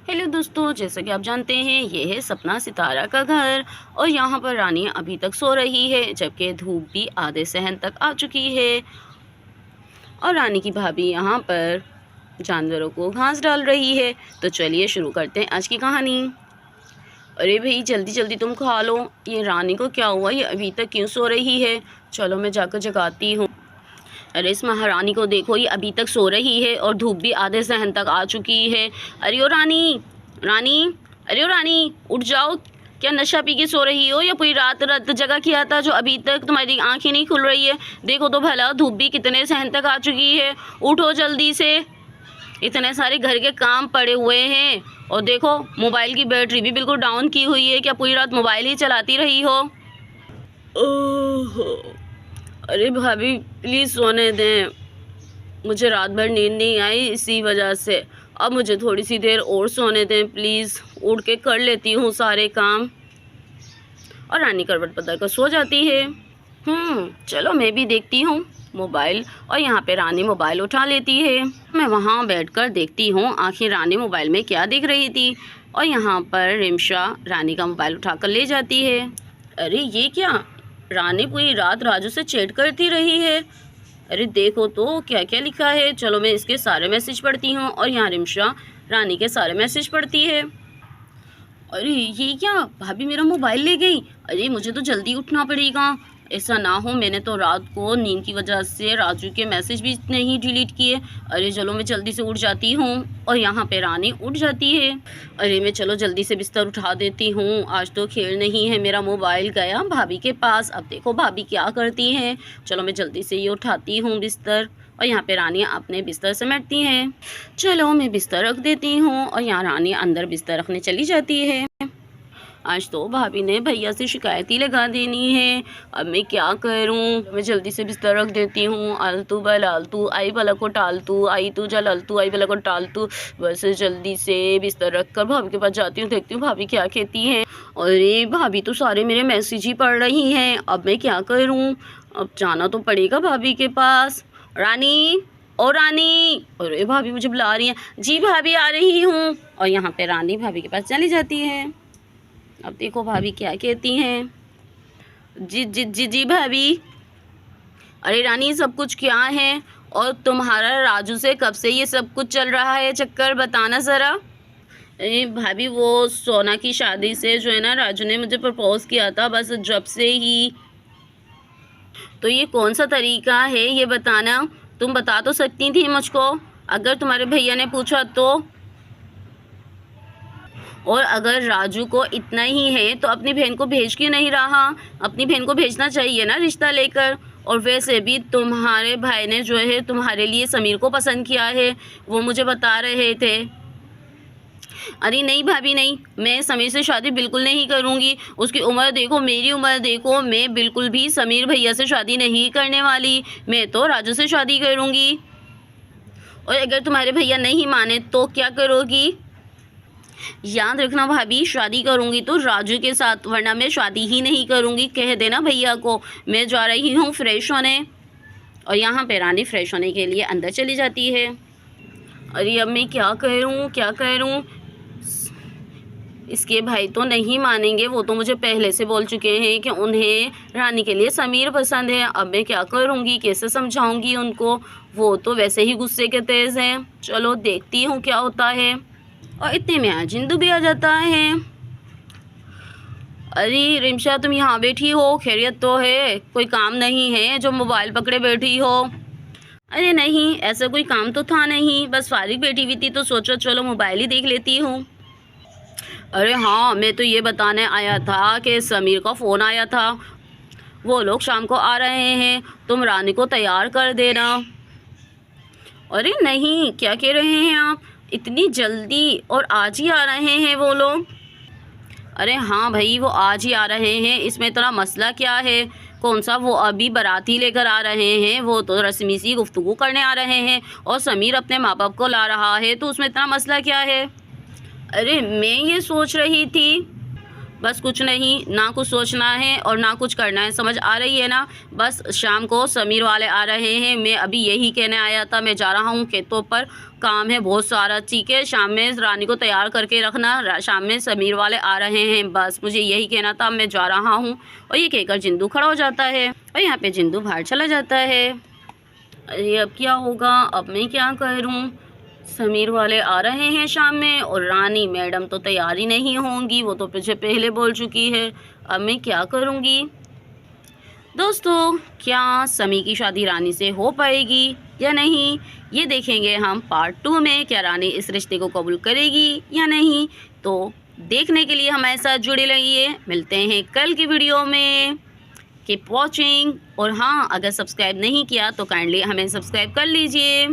Hello दोस्तों, जैसा कि आप जानते हैं ये है सपना सितारा का घर। और यहाँ पर रानी अभी तक सो रही है, जबकि धूप भी आधे सहन तक आ चुकी है। और रानी की भाभी यहाँ पर जानवरों को घास डाल रही है। तो चलिए शुरू करते हैं आज की कहानी। अरे भाई, जल्दी जल्दी तुम खा लो। ये रानी को क्या हुआ, ये अभी तक क्यों सो रही है? चलो मैं जाकर जगाती हूँ। अरे इस महारानी को देखो, ये अभी तक सो रही है और धूप भी आधे सहन तक आ चुकी है। अरे ओ रानी, रानी, अरे ओ रानी, उठ जाओ। क्या नशा पी के सो रही हो या पूरी रात रात जगह किया था जो अभी तक तुम्हारी आंखें नहीं खुल रही है? देखो तो भला, धूप भी कितने सहन तक आ चुकी है। उठो जल्दी से, इतने सारे घर के काम पड़े हुए हैं। और देखो, मोबाइल की बैटरी भी बिल्कुल डाउन की हुई है। क्या पूरी रात मोबाइल ही चलाती रही हो? ओह, अरे भाभी प्लीज़ सोने दें, मुझे रात भर नींद नहीं आई इसी वजह से। अब मुझे थोड़ी सी देर और सोने दें प्लीज़, उठ के कर लेती हूँ सारे काम। और रानी करवट बदल कर सो जाती है। चलो मैं भी देखती हूँ मोबाइल। और यहाँ पे रानी मोबाइल उठा लेती है। मैं वहाँ बैठकर देखती हूँ आखिर रानी मोबाइल में क्या देख रही थी। और यहाँ पर रिमशा रानी का मोबाइल उठाकर ले जाती है। अरे ये क्या, रानी पूरी रात राजू से चैट करती रही है। अरे देखो तो क्या क्या लिखा है। चलो मैं इसके सारे मैसेज पढ़ती हूँ। और यहाँ रिमशा रानी के सारे मैसेज पढ़ती है। अरे ये क्या, भाभी मेरा मोबाइल ले गई। अरे मुझे तो जल्दी उठना पड़ेगा, ऐसा ना हो मैंने तो रात को नींद की वजह से राजू के मैसेज भी नहीं डिलीट किए। अरे चलो मैं जल्दी से उठ जाती हूँ। और यहाँ पे रानी उठ जाती है। अरे मैं चलो जल्दी से बिस्तर उठा देती हूँ, आज तो खेल नहीं है। मेरा मोबाइल गया भाभी के पास। अब देखो भाभी क्या करती हैं। चलो मैं जल्दी से ये उठाती हूँ बिस्तर। और यहाँ पे रानी अपने बिस्तर समेटती हैं। चलो मैं बिस्तर रख देती हूँ। और यहाँ रानी अंदर बिस्तर रखने चली जाती है। आज तो भाभी ने भैया से शिकायत ही लगा देनी है। अब मैं क्या करूं? मैं जल्दी से बिस्तर रख देती हूँ। आलतू बल आलतू, आई भला को टालतू, आई तू जल आलतू, आई भला को टालतू। बस जल्दी से बिस्तर रख कर भाभी के पास जाती हूँ, देखती हूँ भाभी क्या कहती हैं। अरे भाभी तो सारे मेरे मैसेज ही पढ़ रही हैं। अब मैं क्या करूँ? अब जाना तो पड़ेगा भाभी के पास। रानी, ओ रानी, अरे भाभी मुझे बुला रही हैं। जी भाभी आ रही हूँ। और यहाँ पे रानी भाभी के पास चली जाती है। अब देखो भाभी क्या कहती हैं। जी जी जी जी भाभी। अरे रानी, सब कुछ क्या है? और तुम्हारा राजू से कब से ये सब कुछ चल रहा है चक्कर, बताना ज़रा। अरे भाभी, वो सोना की शादी से जो है ना, राजू ने मुझे प्रपोज किया था, बस जब से ही। तो ये कौन सा तरीका है ये बताना? तुम बता तो सकती थी मुझको, अगर तुम्हारे भैया ने पूछा तो। और अगर राजू को इतना ही है तो अपनी बहन को भेज क्यों नहीं रहा? अपनी बहन को भेजना चाहिए ना रिश्ता लेकर। और वैसे भी तुम्हारे भाई ने जो है तुम्हारे लिए समीर को पसंद किया है, वो मुझे बता रहे थे। अरे नहीं भाभी नहीं, मैं समीर से शादी बिल्कुल नहीं करूँगी। उसकी उम्र देखो, मेरी उम्र देखो, मैं बिल्कुल भी समीर भैया से शादी नहीं करने वाली। मैं तो राजू से शादी करूँगी। और अगर तुम्हारे भैया नहीं माने तो क्या करोगी? याद रखना भाभी, शादी करूंगी तो राजू के साथ, वरना मैं शादी ही नहीं करूंगी। कह देना भैया को। मैं जा रही हूँ फ्रेश होने। और यहाँ पे रानी फ्रेश होने के लिए अंदर चली जाती है। अरे अब मैं क्या करूँ, क्या करूँ? इसके भाई तो नहीं मानेंगे, वो तो मुझे पहले से बोल चुके हैं कि उन्हें रानी के लिए समीर पसंद है। अब मैं क्या करूँगी, कैसे समझाऊँगी उनको? वो तो वैसे ही गुस्से के तेज़ हैं। चलो देखती हूँ क्या होता है। और इतने में आज जिंदू भी आ जाता है। अरे रिमशा, तुम यहाँ बैठी हो, खैरियत तो है? कोई काम नहीं है जो मोबाइल पकड़े बैठी हो? अरे नहीं, ऐसा कोई काम तो था नहीं, बस फारिग बैठी हुई थी तो सोचा चलो मोबाइल ही देख लेती हूँ। अरे हाँ, मैं तो ये बताने आया था कि समीर का फ़ोन आया था, वो लोग शाम को आ रहे हैं, तुम रानी को तैयार कर देना। अरे नहीं, क्या कह रहे हैं आप? इतनी जल्दी? और आज ही आ रहे हैं वो लोग? अरे हाँ भाई, वो आज ही आ रहे हैं, इसमें इतना मसला क्या है? कौन सा वो अभी बाराती लेकर आ रहे हैं? वो तो रस्मी सी गुफ्तगू करने आ रहे हैं। और समीर अपने माँ बाप को ला रहा है, तो उसमें इतना मसला क्या है? अरे मैं ये सोच रही थी, बस कुछ नहीं, ना कुछ सोचना है और ना कुछ करना है, समझ आ रही है ना। बस शाम को समीर वाले आ रहे हैं, मैं अभी यही कहने आया था। मैं जा रहा हूँ खेतों पर, काम है बहुत सारा, ठीक है। शाम में रानी को तैयार करके रखना, शाम में समीर वाले आ रहे हैं, बस मुझे यही कहना था। मैं जा रहा हूँ। और ये कहकर जिंदू खड़ा हो जाता है और यहाँ पे जिंदू बाहर चला जाता है। अरे अब क्या होगा, अब मैं क्या करूँ। समीर वाले आ रहे हैं शाम में और रानी मैडम तो तैयार ही नहीं होंगी, वो तो मुझे पहले बोल चुकी है। अब मैं क्या करूँगी। दोस्तों, क्या समी की शादी रानी से हो पाएगी या नहीं, ये देखेंगे हम पार्ट 2 में। क्या रानी इस रिश्ते को कबूल करेगी या नहीं, तो देखने के लिए हमारे साथ जुड़े रहिए। मिलते हैं कल की वीडियो में। Keep watching. और हाँ, अगर सब्सक्राइब नहीं किया तो काइंडली हमें सब्सक्राइब कर लीजिए।